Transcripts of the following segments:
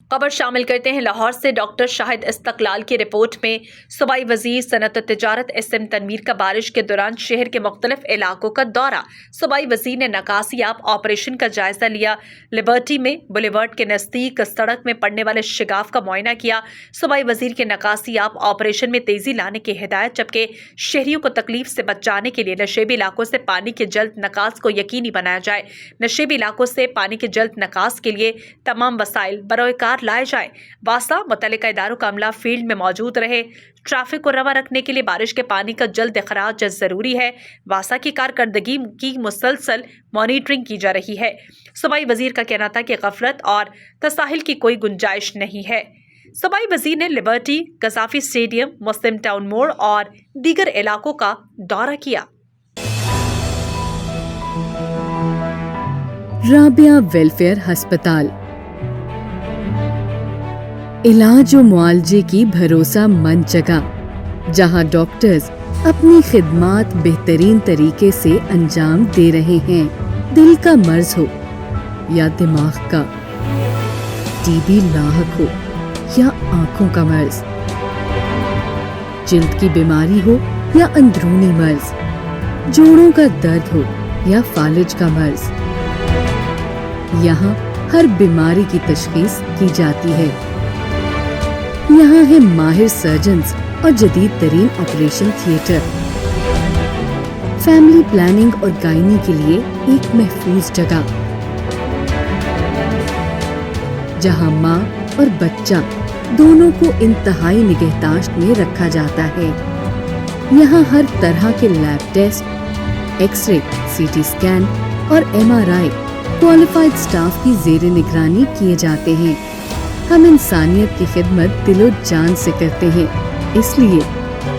خبر شامل کرتے ہیں لاہور سے۔ ڈاکٹر شاہد استقلال کی رپورٹ میں صوبائی وزیر صنعت و تجارت SM تنویر کا بارش کے دوران شہر کے مختلف علاقوں کا دورہ۔ صوبائی وزیر نے نکاسی یاب آپریشن کا جائزہ لیا۔ لبرٹی میں بولیورڈ کے نزدیک سڑک میں پڑنے والے شگاف کا معائنہ کیا۔ صوبائی وزیر کے نکاسی یاب آپریشن میں تیزی لانے کی ہدایت، جبکہ شہریوں کو تکلیف سے بچانے کے لیے نشیبی علاقوں سے پانی کے جلد نکاس کو یقینی بنایا جائے۔ نشیبی علاقوں سے پانی کے جلد نکاس کے لیے تمام وسائل بروئے کار لائے جائیں۔ واسطہ متعلقہ اداروں کا عملہ فیلڈ میں موجود رہے۔ ٹریفک کو رواں رکھنے کے لیے بارش کے پانی کا جلد اخراج ضروری ہے۔ واسطہ کی کارکردگی کی مسلسل مانیٹرنگ کی جا رہی ہے۔ صوبائی وزیر کا کہنا تھا کہ غفلت اور تساہل کی کوئی گنجائش نہیں ہے۔ صوبائی وزیر نے لبرٹی، قذافی اسٹیڈیم، مسلم ٹاؤن موڑ اور دیگر علاقوں کا دورہ کیا۔ رابعہ ویلفیئر ہسپتال، علاج و معالجے کی بھروسہ مند جگہ جہاں ڈاکٹرز اپنی خدمات بہترین طریقے سے انجام دے رہے ہیں۔ دل کا مرض ہو یا دماغ کا، TB لاحق ہو یا آنکھوں کا مرض، جلد کی بیماری ہو یا اندرونی مرض، جوڑوں کا درد ہو یا فالج کا مرض، یہاں ہر بیماری کی تشخیص کی جاتی ہے۔ یہاں ہے ماہر سرجنز اور جدید ترین آپریشن تھیٹر۔ فیملی پلاننگ اور گائنی کے لیے ایک محفوظ جگہ جہاں ماں اور بچہ دونوں کو انتہائی نگہداشت میں رکھا جاتا ہے۔ یہاں ہر طرح کے lab test, X ray, CT scan اور MRI کوالیفائڈ اسٹاف کی زیر نگرانی کیے جاتے ہیں۔ ہم انسانیت کی خدمت دل و جان سے کرتے ہیں، اس لیے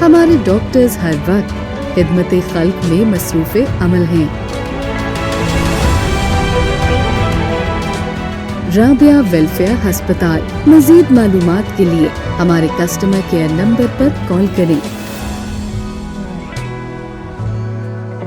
ہمارے ڈاکٹرز ہر وقت خدمت خلق میں مصروف عمل ہیں۔ رابعہ ویلفیئر ہسپتال۔ مزید معلومات کے لیے ہمارے کسٹمر کیئر نمبر پر کال کریں۔